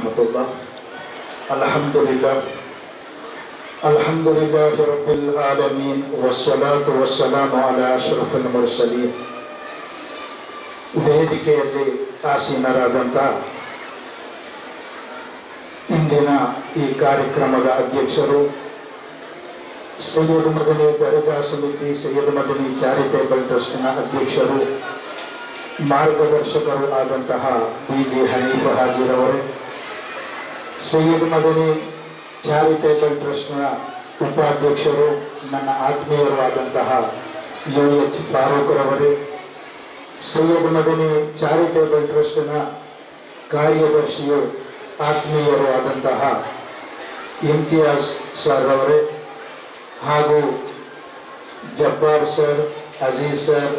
वरहमतुल्लाह। अल्हम्दुलिल्लाह अल्हम्दुलिल्लाह रब्बिल आलमीन वस्सलातु वस्ಸಲಾಮು ಅಲಾ ಅಶ್ರಫಿಲ್ ಮುರ್ಸಲೀನ್। ವೇದಿಕೆಯಲ್ಲಿ ಆಸೀನರಾದಂಥ ಇಂದಿನ ಈ ಕಾರ್ಯಕ್ರಮದ ಅಧ್ಯಕ್ಷರು, ಸೈಯದ್ ಮದನಿ ದರ್ಗಾ ಸಮಿತಿ, ಸೈಯದ್ ಮದನಿ ಚಾರಿಟೇಬಲ್ ಟ್ರಸ್ಟ್ನ ಅಧ್ಯಕ್ಷರು, ಮಾರ್ಗದರ್ಶಕರು ಆದಂತಹ ಬಿ.ಜಿ. ಹನೀಫ ಹಾಜಿರವರೇ, ಸೈಯದ್ ಮದನಿ ಚಾರಿಟೇಬಲ್ ಟ್ರಸ್ಟ್ನ ಉಪಾಧ್ಯಕ್ಷರು, ನನ್ನ ಆತ್ಮೀಯರು ಆದಂತಹ ಯು.ಎಚ್. ಫಾರೂಕ್ರವರೇ, ಸೈಯದ್ ಮದನಿ ಚಾರಿಟೇಬಲ್ ಟ್ರಸ್ಟ್ನ ಕಾರ್ಯದರ್ಶಿಯು ಆತ್ಮೀಯರು ಆದಂತಹ ಇಮ್ತಿಯಾಜ್ ಸರ್ ಅವರೇ, ಹಾಗೂ ಜಬ್ಬಾರ್ ಸರ್, ಅಜೀಜ್ ಸರ್,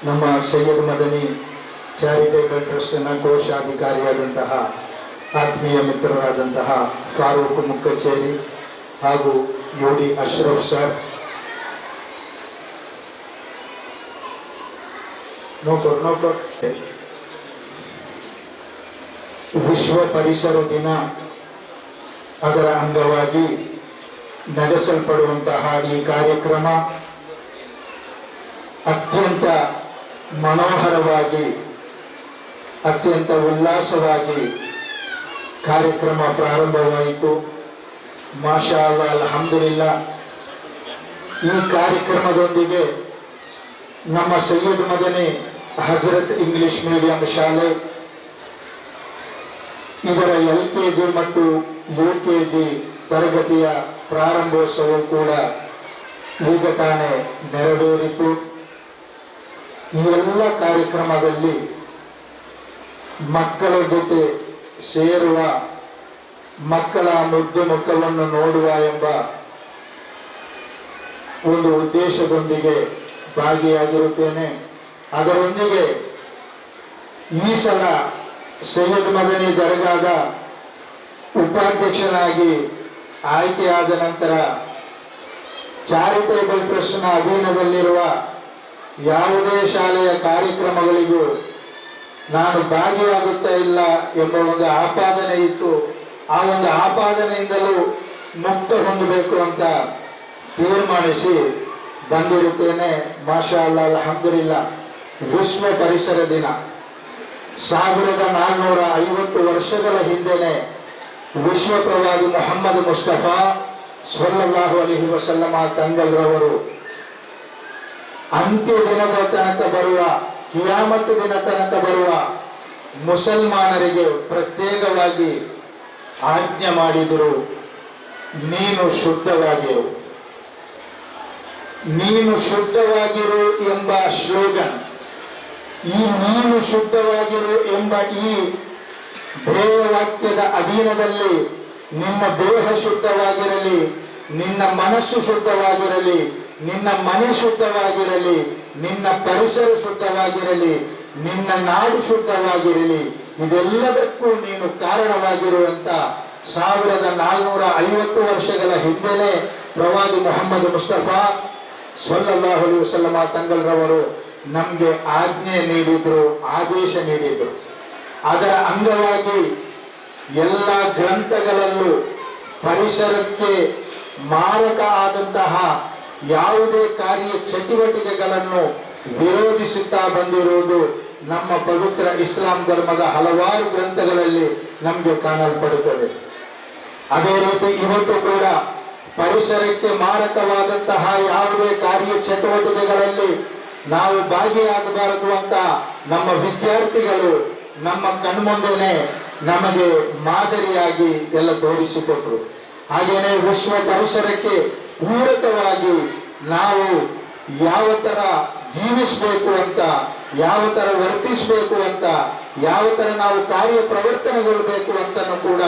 ನಮ್ಮ ಸೈಯದ್ ಮದನಿ ಚಾರಿಟೇಬಲ್ ಟ್ರಸ್ಟ್ನ ಕೋಶಾಧಿಕಾರಿಯಾದಂತಹ ಆತ್ಮೀಯ ಮಿತ್ರರಾದಂತಹ ಫಾರೂಕ್ ಮುಕ್ಕಚೇರಿ ಹಾಗೂ ಯು.ಡಿ. ಅಶ್ರಫ್ ಸರ್, ವಿಶ್ವ ಪರಿಸರ ದಿನ ಅದರ ಅಂಗವಾಗಿ ನಡೆಸಲ್ಪಡುವಂತಹ ಈ ಕಾರ್ಯಕ್ರಮ ಅತ್ಯಂತ ಮನೋಹರವಾಗಿ, ಅತ್ಯಂತ ಉಲ್ಲಾಸವಾಗಿ ಕಾರ್ಯಕ್ರಮ ಪ್ರಾರಂಭವಾಯಿತು. ಮಾಷಾ ಅಲ್ಲಾ, ಅಲ್ಹಮ್ದುಲಿಲ್ಲಾ. ಈ ಕಾರ್ಯಕ್ರಮದೊಂದಿಗೆ ನಮ್ಮ ಸೈಯದ್ ಮದನಿ ಹಜರತ್ ಇಂಗ್ಲಿಷ್ ಮೀಡಿಯಂ ಶಾಲೆ ಇದರ LKG ಮತ್ತು UKG ತರಗತಿಯ ಪ್ರಾರಂಭೋತ್ಸವ ಕೂಡ ಈಗ ತಾನೇ ನೆರವೇರಿತು. ಈ ಎಲ್ಲ ಕಾರ್ಯಕ್ರಮದಲ್ಲಿ ಮಕ್ಕಳ ಜೊತೆ ಸೇರುವ, ಮಕ್ಕಳ ಮುದ್ದು ಮುಖವನ್ನು ನೋಡುವ ಎಂಬ ಒಂದು ಉದ್ದೇಶದೊಂದಿಗೆ ಭಾಗಿಯಾಗಿರುತ್ತೇನೆ. ಅದರೊಂದಿಗೆ ಈ ಸಲ ಸೈಯದ್ ಮದನಿ ದರ್ಗಾದ ಉಪಾಧ್ಯಕ್ಷನಾಗಿ ಆಯ್ಕೆಯಾದ ನಂತರ ಚಾರಿಟೇಬಲ್ ಟ್ರಸ್ಟ್ನ ಅಧೀನದಲ್ಲಿರುವ ಯಾವುದೇ ಶಾಲೆಯ ಕಾರ್ಯಕ್ರಮಗಳಿಗೂ ನಾನು ಭಾಗಿಯಾಗುತ್ತಾ ಇಲ್ಲ ಎಂಬ ಒಂದು ಆಪಾದನೆ ಇತ್ತು. ಆ ಒಂದು ಆಪಾದನೆಯಿಂದಲೂ ಮುಕ್ತ ಹೊಂದಬೇಕು ಅಂತ ತೀರ್ಮಾನಿಸಿ ಬಂದಿರುತ್ತೇನೆ. ಮಾಷಾ ಅಲ್ಲಾ, ಅಲ್ಹಮ್ದುಲಿಲ್ಲಾ. ವಿಶ್ವ ಪರಿಸರ ದಿನ 1450 ವರ್ಷಗಳ ಹಿಂದೆನೆ ವಿಶ್ವ ಪ್ರವಾದಿ ಮೊಹಮ್ಮದ್ ಮುಸ್ತಫಾ ಸ್ವಲ್ಲಲ್ಲಾಹು ಅಲೈಹಿ ವಸಲ್ಲಮ ತಂಗಲ್ರವರು ಅಂತ್ಯ ದಿನದ ತನಕ ಬರುವ, ಕಿಯಾಮತ್ ದಿನ ತನಕ ಬರುವ ಮುಸಲ್ಮಾನರಿಗೆ ಪ್ರತ್ಯೇಕವಾಗಿ ಆಜ್ಞೆ ಮಾಡಿದರು, ನೀನು ಶುದ್ಧವಾಗಿರು, ನೀನು ಶುದ್ಧವಾಗಿರು ಎಂಬ ಸ್ಲೋಗನ್, ಈ ನೀನು ಶುದ್ಧವಾಗಿರು ಎಂಬ ಈ ಧ್ಯೇಯವಾಕ್ಯದ ಅಧೀನದಲ್ಲಿ ನಿನ್ನ ದೇಹ ಶುದ್ಧವಾಗಿರಲಿ, ನಿನ್ನ ಮನಸ್ಸು ಶುದ್ಧವಾಗಿರಲಿ, ನಿನ್ನ ಮನೆ ಶುದ್ಧವಾಗಿರಲಿ, ನಿನ್ನ ಪರಿಸರ ಶುದ್ಧವಾಗಿರಲಿ, ನಿನ್ನ ನಾಡು ಶುದ್ಧವಾಗಿರಲಿ, ಇದೆಲ್ಲದಕ್ಕೂ ನೀನು ಕಾರಣವಾಗಿರುವಂತ 1450 ವರ್ಷಗಳ ಹಿಂದೆನೆ ಪ್ರವಾದಿ ಮೊಹಮ್ಮದ್ ಮುಸ್ತಫಾ ಸ್ವಲ್ಲಲ್ಲಾಹು ಅಲೈಹಿ ವಸಲ್ಲಮ ತಂಗಲ್ರವರು ನಮ್ಗೆ ಆಜ್ಞೆ ನೀಡಿದ್ರು, ಆದೇಶ ನೀಡಿದ್ರು. ಅದರ ಅಂಗವಾಗಿ ಎಲ್ಲ ಗ್ರಂಥಗಳಲ್ಲೂ ಪರಿಸರಕ್ಕೆ ಮಾರಕ ಆದಂತಹ ಯಾವುದೇ ಕಾರ್ಯ ಚಟುವಟಿಕೆಗಳನ್ನು ವಿರೋಧಿಸುತ್ತಾ ಬಂದಿರುವುದು ನಮ್ಮ ಪವಿತ್ರ ಇಸ್ಲಾಂ ಧರ್ಮದ ಹಲವಾರು ಗ್ರಂಥಗಳಲ್ಲಿ ನಮಗೆ ಕಾಣಲ್ಪಡುತ್ತದೆ. ಅದೇ ರೀತಿ ಇವತ್ತು ಕೂಡ ಪರಿಸರಕ್ಕೆ ಮಾರಕವಾದಂತಹ ಯಾವುದೇ ಕಾರ್ಯ ಚಟುವಟಿಕೆಗಳಲ್ಲಿ ನಾವು ಭಾಗಿಯಾಗಬಾರದು ಅಂತ ನಮ್ಮ ವಿದ್ಯಾರ್ಥಿಗಳು ನಮ್ಮ ಕಣ್ಮುಂದೆನೆ ನಮಗೆ ಮಾದರಿಯಾಗಿ ಎಲ್ಲ ತೋರಿಸಿಕೊಟ್ರು. ಹಾಗೇನೆ ವಿಶ್ವ ಪರಿಸರಕ್ಕೆ ಪೂರಕವಾಗಿ ನಾವು ಯಾವ ತರ ಜೀವಿಸಬೇಕು ಅಂತ, ಯಾವ ತರ ವರ್ತಿಸಬೇಕು ಅಂತ, ಯಾವ ತರ ನಾವು ಕಾರ್ಯ ಪ್ರವರ್ತನೆಗೊಳ್ಳಬೇಕು ಅಂತನೂ ಕೂಡ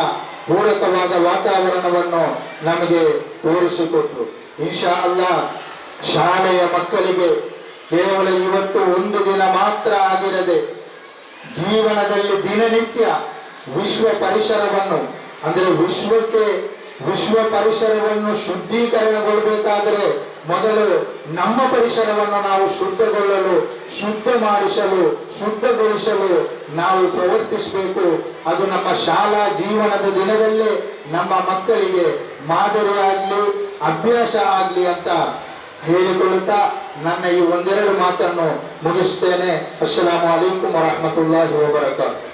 ಪೂರಕವಾದ ವಾತಾವರಣವನ್ನು ನಮಗೆ ತೋರಿಸಿಕೊಟ್ರು. ಇನ್ಶಾ ಅಲ್ಲಾ, ಶಾಲೆಯ ಮಕ್ಕಳಿಗೆ ಕೇವಲ ಇವತ್ತು ಒಂದು ದಿನ ಮಾತ್ರ ಆಗಿರದೆ ಜೀವನದಲ್ಲಿ ದಿನನಿತ್ಯ ವಿಶ್ವ ಪರಿಸರವನ್ನು, ಅಂದರೆ ವಿಶ್ವ ಪರಿಸರವನ್ನು ಶುದ್ಧೀಕರಣಗೊಳ್ಳಬೇಕಾದರೆ ಮೊದಲು ನಮ್ಮ ಪರಿಸರವನ್ನು ನಾವು ಶುದ್ಧಗೊಳಿಸಲು ನಾವು ಪ್ರವರ್ತಿಸಬೇಕು. ಅದು ನಮ್ಮ ಶಾಲಾ ಜೀವನದ ದಿನದಲ್ಲೇ ನಮ್ಮ ಮಕ್ಕಳಿಗೆ ಮಾದರಿಯಾಗ್ಲಿ, ಅಭ್ಯಾಸ ಆಗ್ಲಿ ಅಂತ ಹೇಳಿಕೊಳ್ಳುತ್ತಾ ನನ್ನ ಈ ಒಂದೆರಡು ಮಾತನ್ನು ಮುಗಿಸ್ತೇನೆ. ಅಸ್ಸಲಾಮು ಅಲೈಕುಂ ವರಹಮತುಲ್ಲಾಹಿ ವಬರಕಾತುಹು.